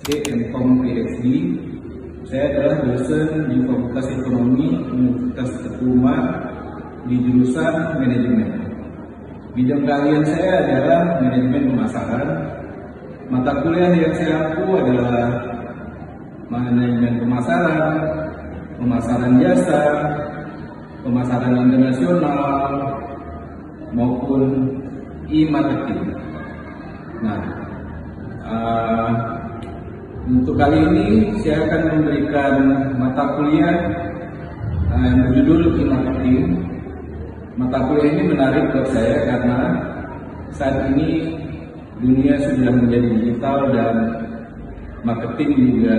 MKOM PhD. Saya adalah dosen di Fakultas Ekonomi Universitas Teguh Umar di jurusan Manajemen. Bidang keahlian saya adalah Manajemen Pemasaran. Mata kuliah yang saya ampu adalah Manajemen Pemasaran, Pemasaran Jasa, Pemasaran Internasional, maupun e-marketing. Nah, untuk kali ini saya akan memberikan mata kuliah yang berjudul e-marketing. Mata kuliah ini menarik buat saya karena saat ini dunia sudah menjadi digital dan marketing juga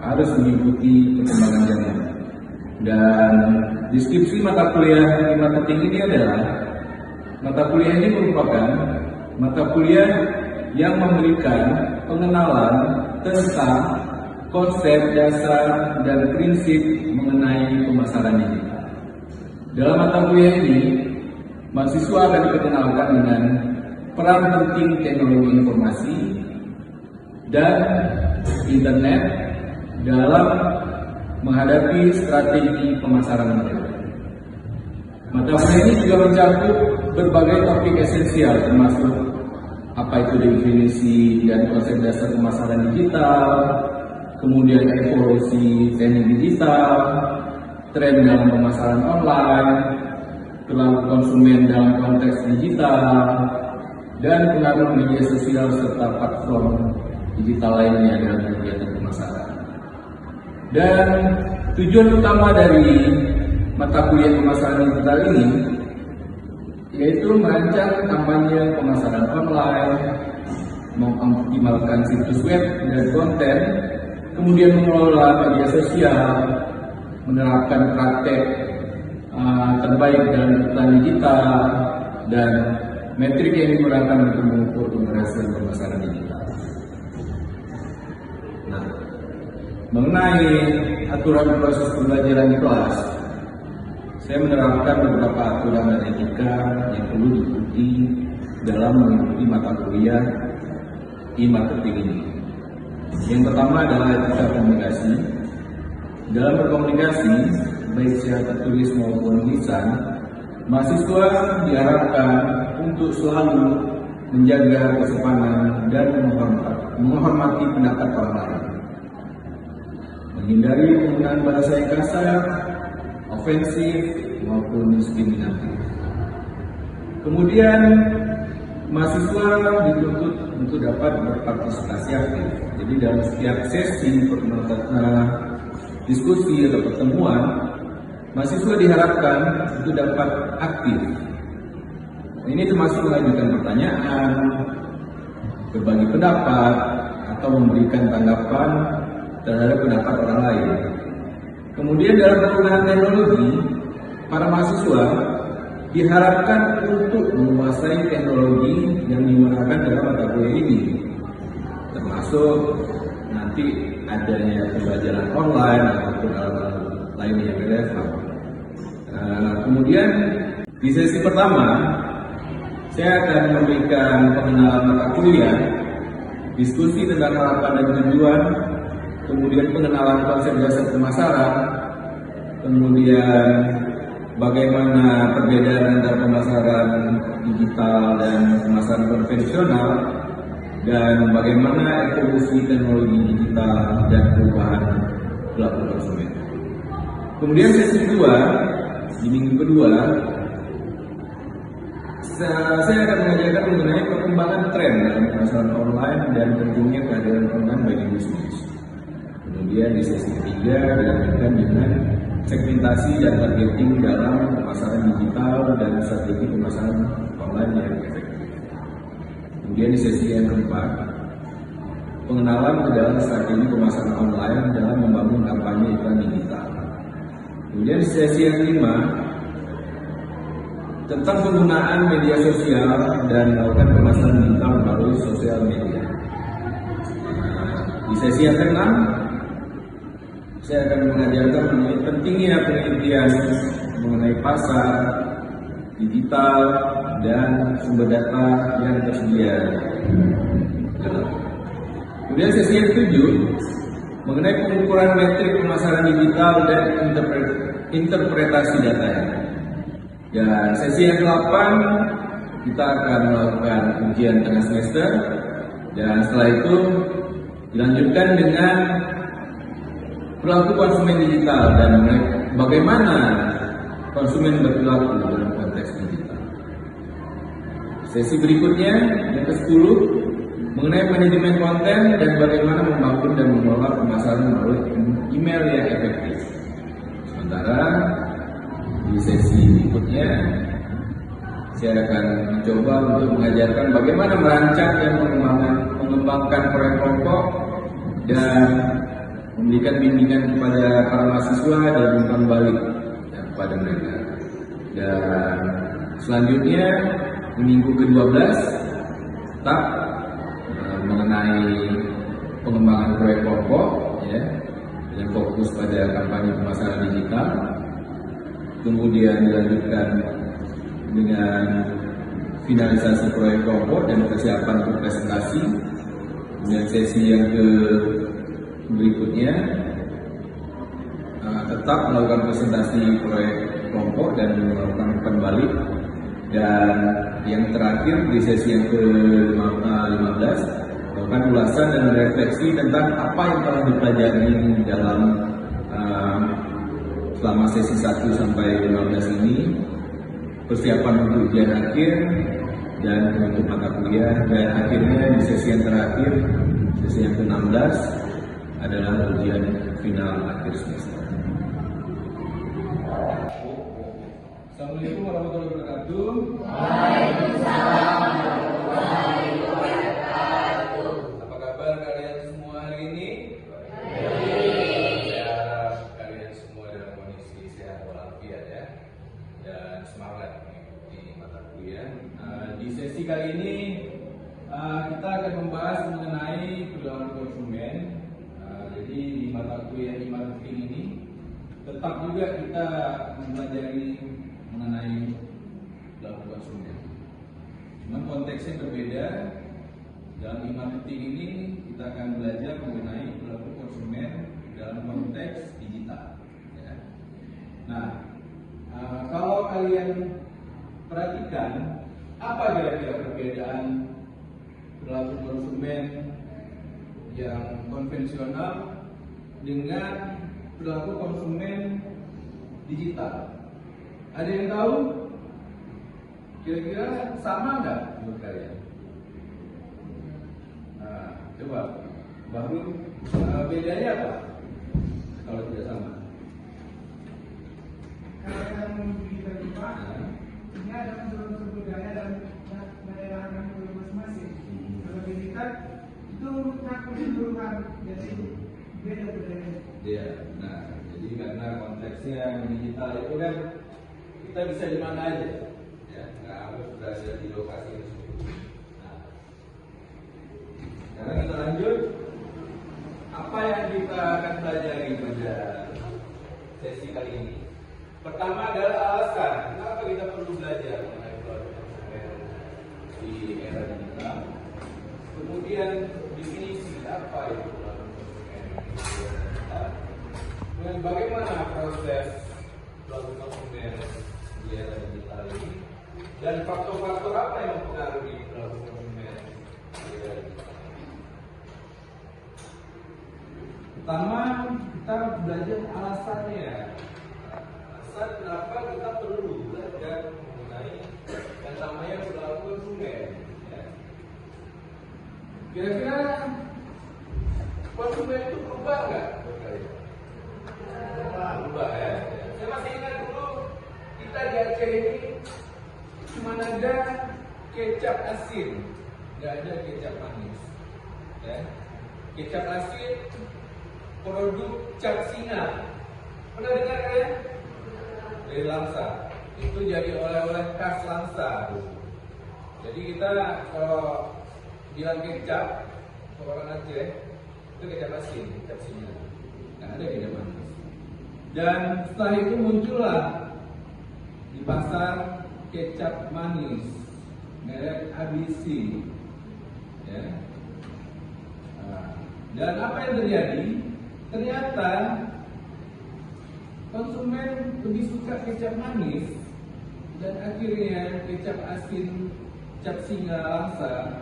harus mengikuti perkembangan zaman. Dan deskripsi mata kuliah e-marketing ini adalah mata kuliah ini merupakan mata kuliah yang memberikan pengenalan tentang konsep, dasar, dan prinsip mengenai pemasaran digital. Dalam mata kuliah ini, mahasiswa akan diperkenalkan dengan peran penting teknologi informasi dan internet dalam menghadapi strategi pemasaran mereka. Mata kuliah ini juga mencakup berbagai topik esensial termasuk apa itu definisi dan konsep dasar pemasaran digital, kemudian evolusi teknik digital, tren dalam pemasaran online, perilaku konsumen dalam konteks digital, dan pengaruh media sosial serta platform digital lainnya dalam kegiatan pemasaran. Dan tujuan utama dari mata kuliah pemasaran digital ini yaitu merancang kampanye pemasaran online, mengoptimalkan situs web dan konten, kemudian mengelola media sosial, menerapkan praktek terbaik dalam iklan digital, dan metrik yang digunakan untuk mengukur keberhasilan pemasaran digital. Nah, mengenai aturan proses pembelajaran di kelas, saya menerapkan beberapa aturan dan etika yang perlu diikuti dalam mengikuti mata kuliah e-marketing ini. Yang pertama adalah etika komunikasi. Dalam berkomunikasi, baik secara tertulis maupun lisan, mahasiswa diharapkan untuk selalu menjaga kesopanan dan menghormati pendapat orang lain, menghindari penggunaan bahasa yang kasar, ofensif maupun diskriminatif. Kemudian mahasiswa dituntut untuk dapat berpartisipasi aktif. Jadi dalam setiap sesi diskusi atau pertemuan, mahasiswa diharapkan untuk dapat aktif. Ini termasuk mengajukan pertanyaan, berbagi pendapat, atau memberikan tanggapan terhadap pendapat orang lain. Kemudian dalam penggunaan teknologi, para mahasiswa diharapkan untuk menguasai teknologi yang digunakan dalam mata kuliah ini, termasuk nanti adanya pembelajaran online ataupun alat lainnya yang relevan. Kemudian di sesi pertama, saya akan memberikan pengenalan mata kuliah, diskusi tentang harapan dan tujuan, kemudian pengenalan konsep dasar pemasaran, kemudian bagaimana perbedaan antara pemasaran digital dan pemasaran konvensional, dan bagaimana evolusi teknologi digital dan perubahan perilaku konsumen. Kemudian sesi kedua, di minggu kedua, saya akan mengajarkan mengenai perkembangan tren dalam pemasaran online dan tentunya kehadiran online bagi bisnis. Kemudian di sesi ketiga dilanjutkan dengan segmentasi dan targeting dalam pemasaran digital dan strategi pemasaran online yang efektif. Kemudian di sesi yang keempat, pengenalan ke dalam strategi pemasaran online dalam membangun kampanye iklan digital. Kemudian di sesi yang kelima, tentang penggunaan media sosial dan melakukan pemasaran digital melalui sosial media. Di sesi yang keenam, saya akan mengajarkan mengenai pentingnya penelitian mengenai pasar digital dan sumber data yang tersedia. Kemudian sesi yang ketujuh mengenai pengukuran metrik pemasaran digital dan interpretasi data. Dan sesi yang ke-8 kita akan melakukan ujian tengah semester, dan setelah itu dilanjutkan dengan perilaku konsumen digital dan bagaimana konsumen berperilaku dalam konteks digital. Sesi berikutnya yang ke-10 mengenai manajemen konten dan bagaimana membangun dan mengelola pemasaran melalui email yang efektif. Sementara di sesi berikutnya saya akan mencoba untuk mengajarkan bagaimana merancang dan mengembangkan proyek kelompok dan memberikan bimbingan kepada para mahasiswa dan umpan balik kepada mereka. Dan selanjutnya di minggu ke-12 tetap mengenai pengembangan proyek kelompok, ya, dengan fokus pada kampanye pemasaran digital. Kemudian dilanjutkan dengan finalisasi proyek kelompok dan persiapan untuk presentasi. Kemudian sesi yang berikutnya tetap melakukan presentasi proyek kelompok dan melakukan umpan balik. Dan yang terakhir di sesi yang ke-15 melakukan ulasan dan refleksi tentang apa yang telah dipelajari dalam selama sesi 1 sampai 15 ini, persiapan untuk ujian akhir dan penutup mata kuliah, dan akhirnya di sesi yang terakhir, sesi yang ke-16 adalah ujian final akhir semester. Assalamualaikum warahmatullahi wabarakatuh. Waalaikumsalam warahmatullahi wabarakatuh. Apa kabar kalian semua hari ini? Saya harap kalian semua dalam kondisi sehat walafiat, ya, dan semangat mengikuti mata kuliah. Di sesi kali ini kita akan membahas mengenai perilaku konsumen. Jadi di mata kuliah e-marketing ini tetap juga kita mempelajari mengenai perilaku konsumen. Cuman konteksnya berbeda. Dalam e-marketing ini kita akan belajar mengenai perilaku konsumen dalam konteks digital, ya. Nah, kalau kalian perhatikan, apa kira-kira perbedaan perilaku konsumen yang konvensional dengan perilaku konsumen digital? Ada yang tahu? Kira-kira sama nggak menurut kalian? Nah, coba baru bedanya apa? Kalau tidak sama? Kalau yang kita ini ada unsur-unsur budaya dan daerah masing-masing. Kalau digital itu keseluruhan, jadi beda budaya. Iya. Nah, jadi karena konteksnya digital itu kan kita bisa di mana aja, ya, nggak harus berada di lokasi tersebut. Nah, sekarang kita lanjut. Apa yang kita akan pelajari pada sesi kali ini? Pertama adalah alasan kenapa kita perlu belajar mengenai perilaku konsumen di era digital. Kemudian definisi apa itu perilaku konsumen di era digital. Dan bagaimana proses perilaku konsumen di era digital ini, dan faktor-faktor apa yang mempengaruhi perilaku konsumen di era digital. Pertama, kita belajar alasannya. Alasan kenapa kita perlu belajar mengenai yang namanya perilaku konsumen, ya. Kira-kira konsumen itu berubah nggak? Berubah, ya. Saya masih ingat dulu kita di Aceh ini cuma ada kecap asin, nggak ada kecap manis, ya. Kecap asin produk cap singa. Pernah dengar kalian? Dari Langsa. Itu jadi oleh-oleh khas Langsa. Jadi kita kalau bilang kecap ke orang Aceh, itu kecap asin, kecap singa. Nggak ada kecap manis. Dan setelah itu muncullah di pasar kecap manis merek ABC, ya. Nah, Dan apa yang terjadi? Ternyata konsumen lebih suka kecap manis, dan akhirnya kecap asin cap singa langsa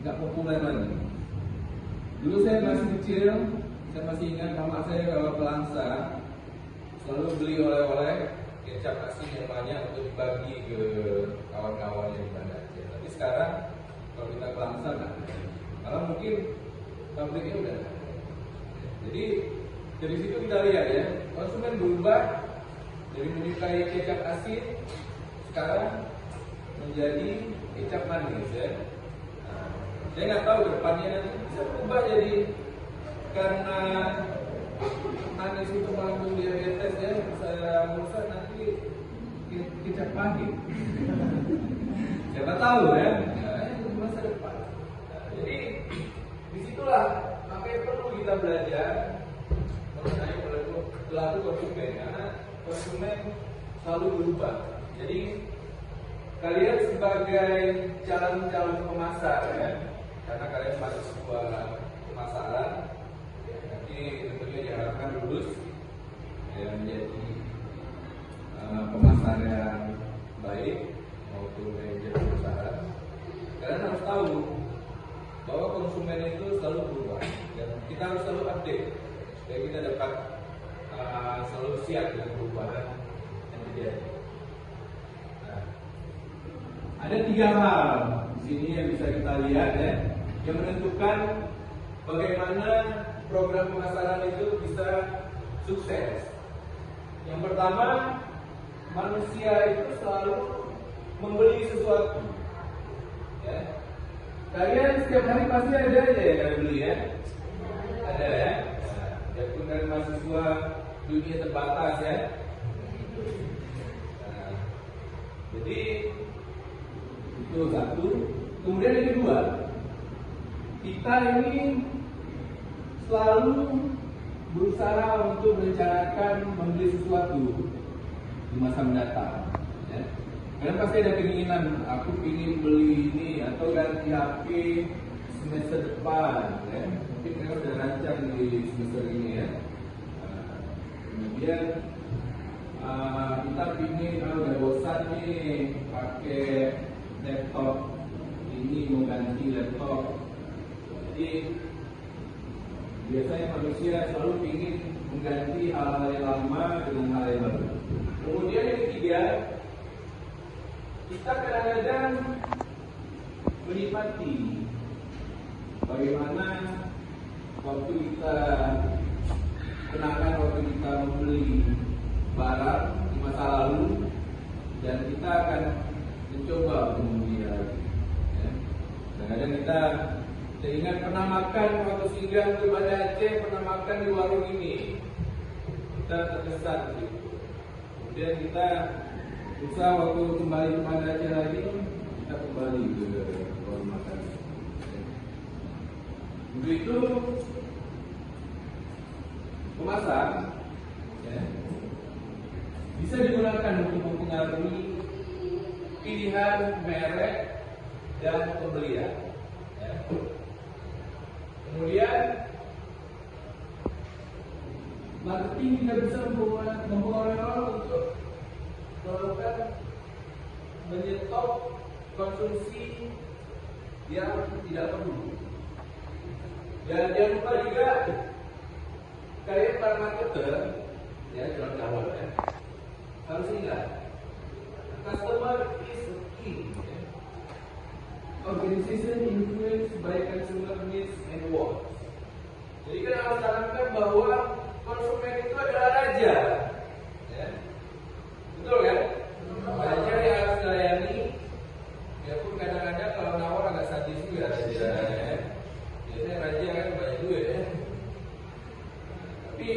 nggak populer lagi. Dulu saya masih kecil, saya masih ingat mama saya kalau ke Langsa selalu beli oleh-oleh kecap asin yang banyak untuk dibagi ke kawan-kawan yang di Banda Aceh. Tapi sekarang kalau kita ke Langsa nggak ada, karena mungkin pabriknya udah ada. Jadi dari situ kita lihat ya, konsumen berubah dari menyukai kecap asin sekarang menjadi kecap manis ya. Nah, saya nggak tahu depannya nanti bisa berubah jadi karena manis itu mengandung diabetes ya. Saya merasa nanti kecap pahit. Siapa tahu ya. Nah, itu di masa depan. Nah, jadi disitulah makanya perlu kita belajar mengenai perilaku konsumen, karena konsumen selalu berubah. Jadi kalian sebagai calon-calon pemasar ya, karena kalian masuk sebuah pemasaran ya, nanti tentunya diharapkan lulus ya, menjadi pemasar yang baik maupun manajer perusahaan. Kalian harus tahu bahwa konsumen itu selalu berubah dan kita harus selalu update supaya kita dapat selalu siap dengan perubahan yang terjadi. Ada 3 hal di sini yang bisa kita lihat ya, yang menentukan bagaimana program pemasaran itu bisa sukses. Yang pertama, manusia itu selalu membeli sesuatu. Ya. Kalian setiap hari pasti ada aja yang kalian beli ya, ada ya. Walaupun kalian mahasiswa dunia terbatas ya. Nah, jadi itu satu. Kemudian yang kedua, kita ini selalu berusaha untuk merencanakan membeli sesuatu di masa mendatang. Ya. Kalian pasti ada keinginan, aku ingin beli ini atau ganti HP semester depan. Ya. Mungkin kalian sudah rancang di semester ini ya. Kemudian kita ingin, udah bosan nih pakai laptop ini, mau ganti laptop. Jadi biasanya manusia selalu ingin mengganti hal-hal yang lama dengan hal yang baru. Kemudian yang ketiga, kita kadang-kadang menikmati bagaimana waktu kita kenangan waktu kita membeli barang di masa lalu, dan kita akan mencoba untuk membeli lagi. Ya. Kadang-kadang kita ingat pernah makan waktu singgah ke Banda Aceh, pernah makan di warung ini, kita terkesan gitu. Kemudian kita usaha waktu kembali ke Banda Aceh lagi, kita kembali ke warung makan. Untuk itu pemasar ya, bisa digunakan untuk mempengaruhi pilihan merek dan pembelian. Ya. Kemudian marketing juga bisa mempengaruhi orang untuk melakukan menyetop konsumsi yang tidak perlu. Dan jangan lupa juga kalian para marketer ya, calon-calon ya, harus ingat customer is the key. Organization influenced by consumer needs and wants. Jadi kita harus tanamkan bahwa konsumen itu adalah raja, ya. Betul kan? Raja yang harus dilayani. Biarpun kadang-kadang kalau nawar agak sadis juga raja, ya. Biasanya raja kan banyak duit ya. Tapi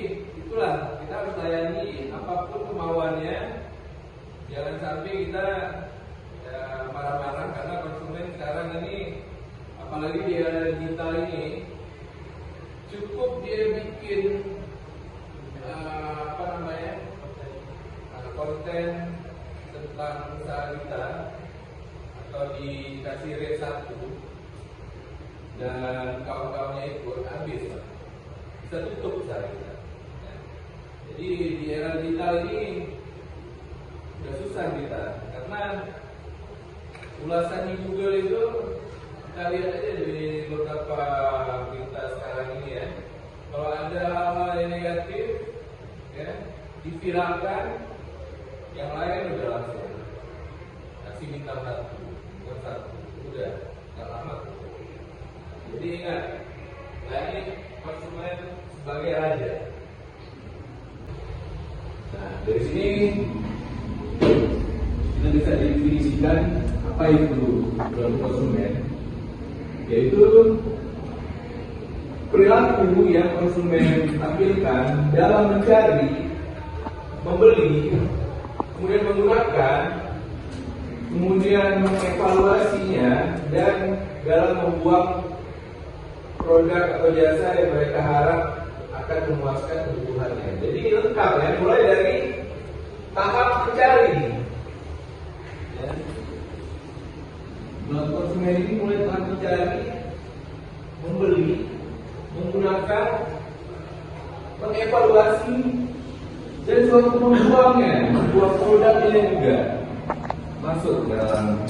itulah, kita harus layani apapun kemauannya. Jangan sampai kita marah-marah karena konsumen sekarang ini, apalagi di era digital ini, cukup dia bikin konten tentang usaha kita atau dikasih rate 1, dan kawan-kawannya ikut habis lah. Bisa tutup usaha kita. Ya. Jadi di era digital ini udah susah kita, karena ulasan di Google itu kita lihat aja dari beberapa berita sekarang ini ya. Kalau ada hal-hal yang negatif, ya, diviralkan, yang lain udah langsung kasih bintang 1, udah nggak lama. Jadi ingat, layani konsumen sebagai raja. Nah, dari sini kita bisa definisikan apa itu perilaku konsumen, yaitu perilaku yang konsumen tampilkan dalam mencari, membeli, kemudian menggunakan, kemudian mengevaluasinya, dan dalam membuang produk atau jasa yang mereka harap akan memuaskan kebutuhannya. Jadi lengkap ya, mulai dari tahap mencari. Ya. Konsumen ini mulai tahap mencari, membeli, menggunakan, mengevaluasi, dan suatu membuangnya, membuang produknya juga masuk dalam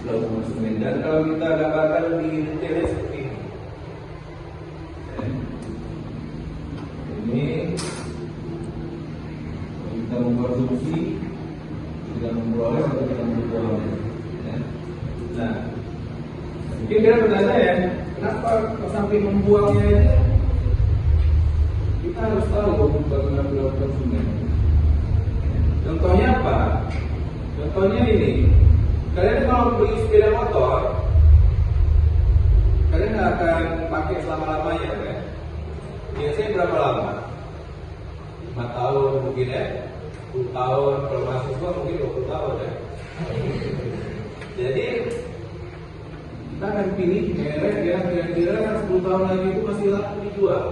perilaku konsumen. Dan kalau kita gambarkan di detailnya seperti ini. Ini kita mengkonsumsi, kita memperoleh atau kita membuang. Nah, mungkin kalian bertanya ya, kenapa sampai membuangnya ini? Kita harus tahu bagaimana perilaku konsumen. Contohnya apa? Contohnya ini, kalian kalau beli sepeda motor, kalian nggak akan pakai selama-lamanya kan? Biasanya berapa lama? 5 tahun mungkin ya, 10 tahun, kalau mahasiswa mungkin 20 tahun ya. Jadi kita akan pilih merek yang kira-kira 10 tahun lagi itu masih laku dijual.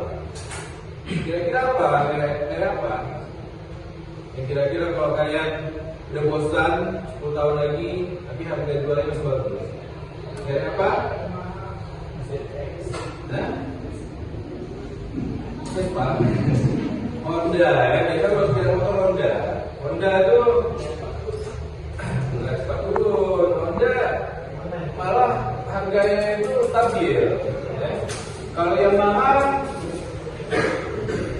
Kira-kira apa? Merek apa? Yang kira-kira kalau kalian udah bosan 10 tahun lagi, tapi harga jualnya masih bagus. Merek apa? Nah, Vespa, Honda ya, kita kalau sepeda motor Honda. Honda itu nggak cepat turun. Honda malah harganya itu stabil. Ya. Kalau yang mahal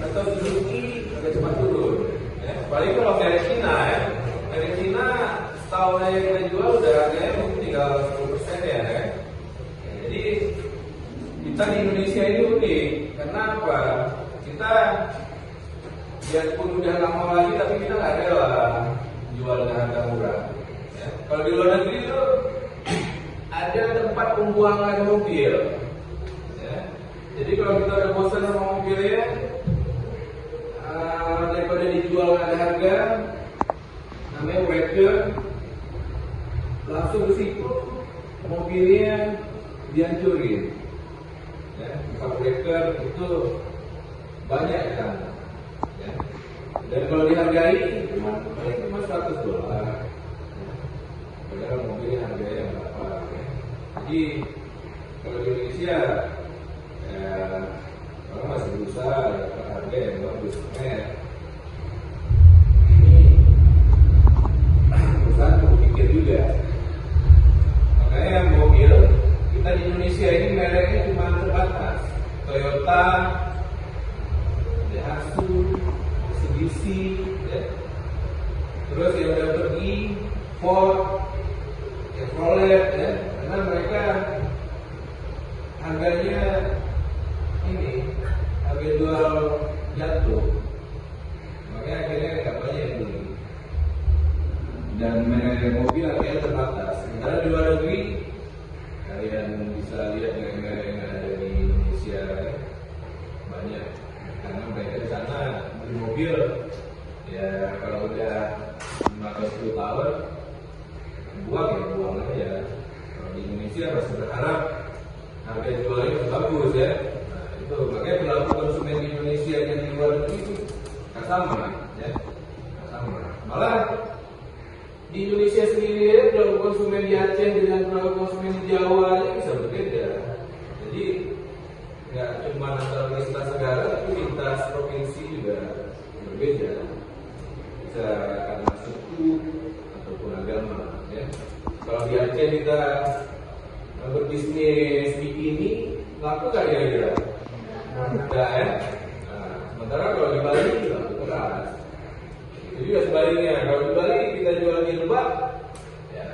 atau Suzuki agak cepat turun. Ya. Paling kalau merek Cina ya, merek Cina setahun aja kita jual udah harganya mungkin tinggal 10% ya. Ya. Jadi kita di Indonesia ini unik. Karena apa? Kita biarpun udah lama lagi, tapi kita nggak rela jual dengan harga murah. Ya. Kalau di luar negeri itu ada tempat pembuangan mobil. Ya. Jadi kalau kita udah bosan sama mobilnya, daripada dijual ada harga, namanya wrecker, langsung ke situ mobilnya dihancurin. Ya, wrecker itu banyak kan. Ya. Dan kalau dihargai cuma $100. Ya. Padahal mobilnya harganya berapa? Ya. Jadi kalau di Indonesia ya, orang masih berusaha dapat harga yang bagus. Ini perusahaan berpikir juga. Makanya mobil kita di Indonesia ini mereknya cuma terbatas. Toyota, Daihatsu, Mitsubishi, ya. Terus yang udah pergi Ford, Chevrolet, ya. Karena mereka harganya ini harga jual jatuh, makanya akhirnya nggak banyak yang beli. Dan merek mobil akhirnya terbatas. Sementara di luar negeri kalian bisa lihat merek-merek yang ada di Indonesia ya, banyak. Karena mereka di sana beli mobil ya kalau udah 5-10 tahun buang ya buang aja. Kalau di Indonesia masih berharap harga jualnya bagus ya. Nah, itu makanya perilaku konsumen di Indonesia dan di luar negeri itu nggak sama ya, nggak sama. Malah di Indonesia sendiri perilaku konsumen di Aceh dengan perilaku konsumen di Jawa bisa berbeda. Jadi cuma antara lintas negara, tapi lintas provinsi juga berbeda. Bisa karena suku ataupun agama. Ya. Kalau di Aceh kita berbisnis bikini, laku nggak kira-kira? Enggak ya. Nah, sementara kalau di Bali laku keras. Itu juga sebaliknya. Kalau di Bali kita jual jilbab, ya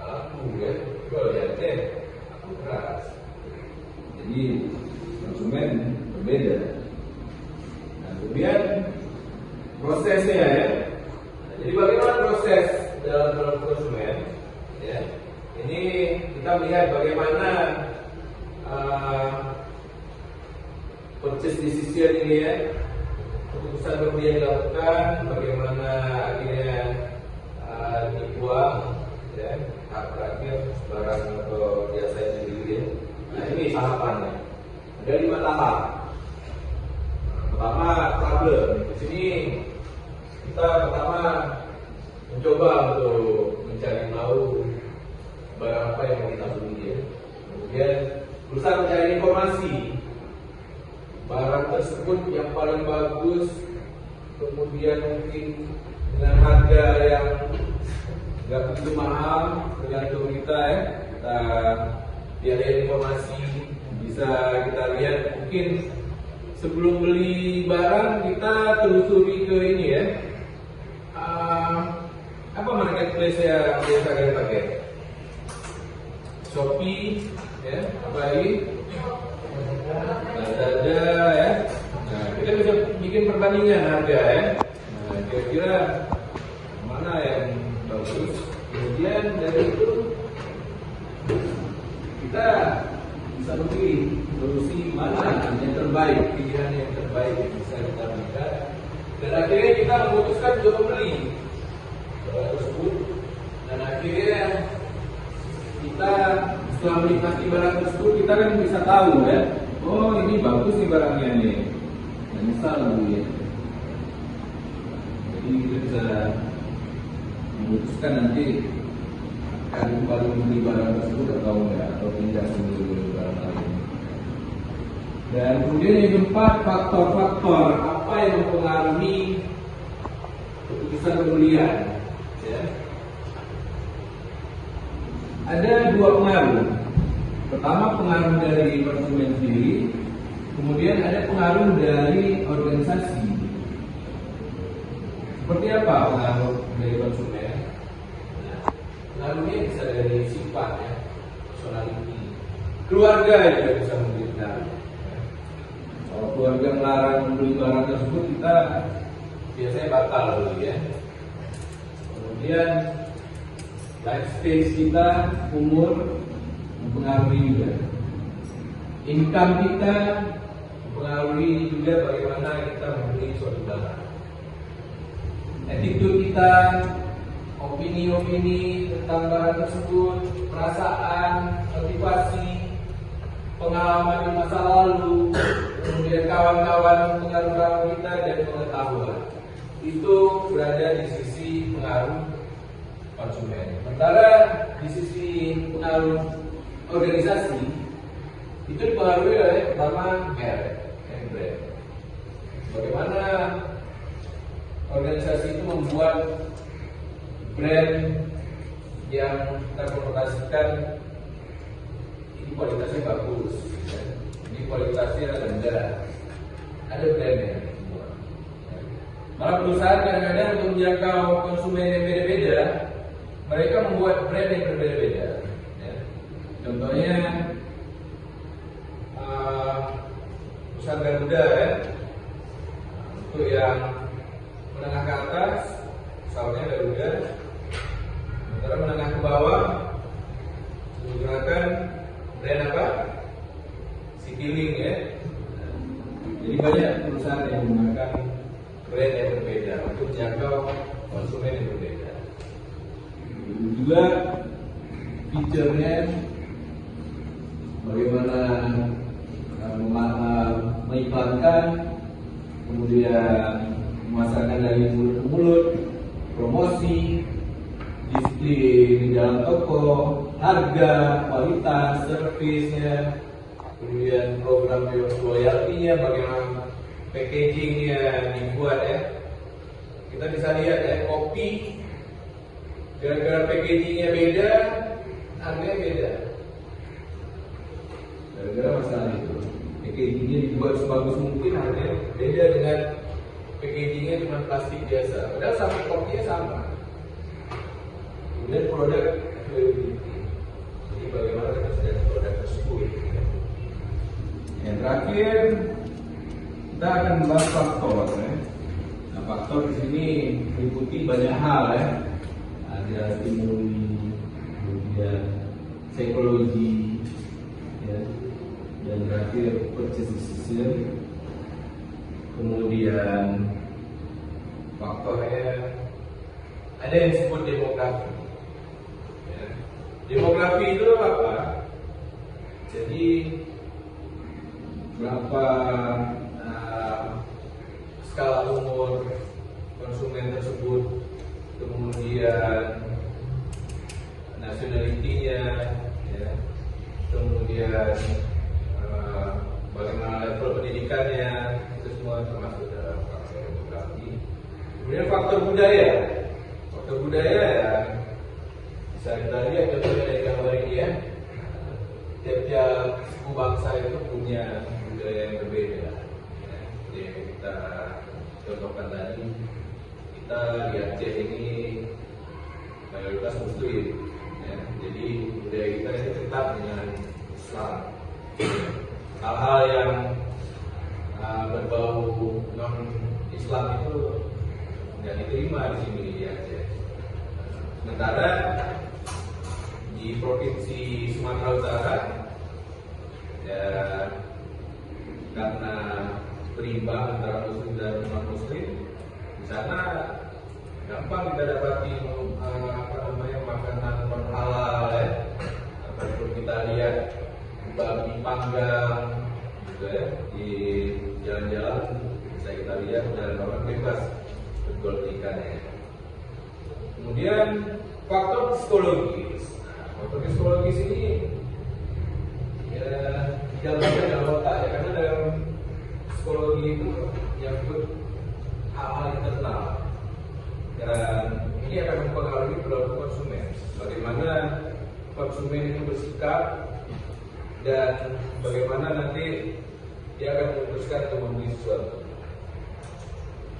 laku ya. Kalau di Aceh laku keras. Jadi konsumen berbeda. Nah, kemudian prosesnya ya. Jadi bagaimana proses dalam konsumen? Ya. Ini kita melihat bagaimana purchase decision ini ya, keputusan pembelian dilakukan, bagaimana akhirnya dibuang, ya, tahap terakhir barang atau jasa itu sendiri. Nah ini tahapannya. Ada 5 tahap. Pertama problem. Di sini kita pertama mencoba untuk mencari tahu barang apa yang mau kita beli ya. Kemudian berusaha mencari informasi barang tersebut yang paling bagus, kemudian mungkin dengan harga yang nggak begitu mahal, tergantung kita ya. Kita lihat informasi, bisa kita lihat mungkin sebelum beli barang kita telusuri ke ini ya. Apa marketplace yang biasa kalian pakai? Shopee, ya, apa lagi? Lazada, ya. Nah, kita bisa bikin perbandingan harga ya. Nah, kira-kira mana yang bagus. Kemudian dari itu kita bisa memilih solusi mana yang terbaik, pilihan yang terbaik yang bisa kita berikan. Dan akhirnya kita memutuskan untuk membeli barang tersebut. Dan akhirnya kita setelah menikmati barang tersebut kita kan bisa tahu ya, oh ini bagus nih barangnya nih, dan misal beli ya. Jadi kita bisa memutuskan nanti akan kembali membeli barang tersebut atau enggak, atau pindah membeli barang lain. Dan kemudian yang keempat, faktor-faktor apa yang mempengaruhi keputusan pembelian ya. Ada 2 pengaruh. Pertama pengaruh dari konsumen sendiri, kemudian ada pengaruh dari organisasi. Seperti apa pengaruh dari konsumen? Nah, pengaruhnya bisa dari sifat ya, personality. Keluarga juga bisa memberi pengaruh. Kalau keluarga melarang membeli barang tersebut, kita biasanya batal beli ya. Kemudian life stage kita, umur mempengaruhi juga. Income kita mempengaruhi juga bagaimana kita membeli suatu barang. Attitude kita, opini-opini tentang barang tersebut, perasaan, motivasi, pengalaman di masa lalu, kemudian kawan-kawan pengaruh kita dan pengetahuan. Itu berada di sisi pengaruh konsumen. Sementara di sisi pengaruh organisasi itu dipengaruhi oleh pertama merek dan brand. Bagaimana organisasi itu membuat brand yang terkonotasikan ini kualitasnya bagus, ini kualitasnya rendah, ada brandnya. Malah perusahaan kadang-kadang untuk menjangkau konsumen yang beda-beda, mereka membuat brand yang berbeda-beda. Ya. Contohnya perusahaan Garuda ya, untuk yang menengah ke atas, misalnya Garuda, sementara menengah ke bawah menggunakan brand apa? Citylink ya. Jadi banyak perusahaan yang menggunakan brand yang berbeda untuk menjangkau konsumen yang berbeda. Juga fiturnya bagaimana mengiklankan, kemudian memasarkan dari mulut ke mulut, promosi, display di dalam toko, harga, kualitas, servisnya, kemudian program loyalty-nya, bagaimana packaging-nya dibuat ya. Kita bisa lihat ya, kopi gara-gara packaging-nya beda, harganya beda. Gara-gara masalah itu, packaging-nya dibuat sebagus mungkin, harganya beda dengan packaging-nya cuma plastik biasa. Padahal sama kopinya sama. Kemudian produk availability. Jadi bagaimana ketersediaan produk tersebut. Yang terakhir kita akan membahas faktor. Ya. Nah, faktor di sini meliputi banyak hal ya. Ada stimuli, kemudian psikologi, ya, dan terakhir purchase decision. Kemudian faktornya ada yang disebut demografi. Ya. Demografi itu apa? Jadi berapa skala umur konsumen tersebut, kemudian nationality-nya, ya, kemudian bagaimana level pendidikannya, itu semua termasuk dalam faktor demografi. Kemudian faktor budaya. Faktor budaya ya bisa kita lihat contohnya dari gambar ini ya. Tiap-tiap suku bangsa itu punya budaya yang berbeda. Ya. Jadi kita contohkan tadi, kita di Aceh ini mayoritas Muslim. Ya. Jadi budaya kita ini tetap dengan Islam. Hal-hal yang berbau non Islam itu tidak diterima di sini di Aceh. Sementara di provinsi Sumatera Utara ya, karena berimbang antara Muslim dan non Muslim, di sana gampang kita dapati makanan non halal ya. Seperti kita lihat babi panggang juga ya, di jalan-jalan bisa kita lihat dan orang bebas berjual ikannya. Kemudian faktor psikologis. Faktor psikologis ini ya dalamnya dalam otak ya, karena dalam psikologi itu yang disebut hal-hal internal dan ini akan mempengaruhi perilaku konsumen. Bagaimana konsumen itu bersikap dan bagaimana nanti dia akan memutuskan untuk membeli sesuatu.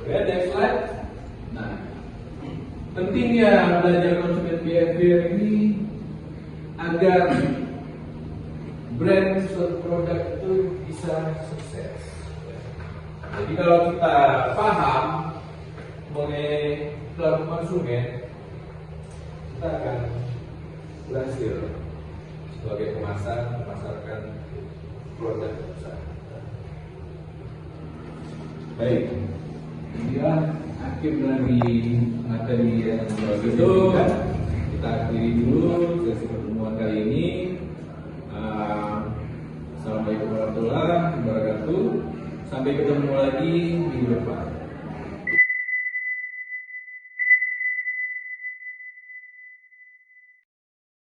Kemudian next slide. Nah, pentingnya belajar konsumen behavior ini agar brand suatu produk itu bisa sukses. Jadi kalau kita paham mengenai perilaku konsumen, kita akan berhasil sebagai memasarkan produk usaha. Baik, inilah akhir dari materi yang itu. Kita akhiri dulu sesi pertemuan kali ini. Assalamualaikum warahmatullahi wabarakatuh. Sampai ketemu lagi minggu depan.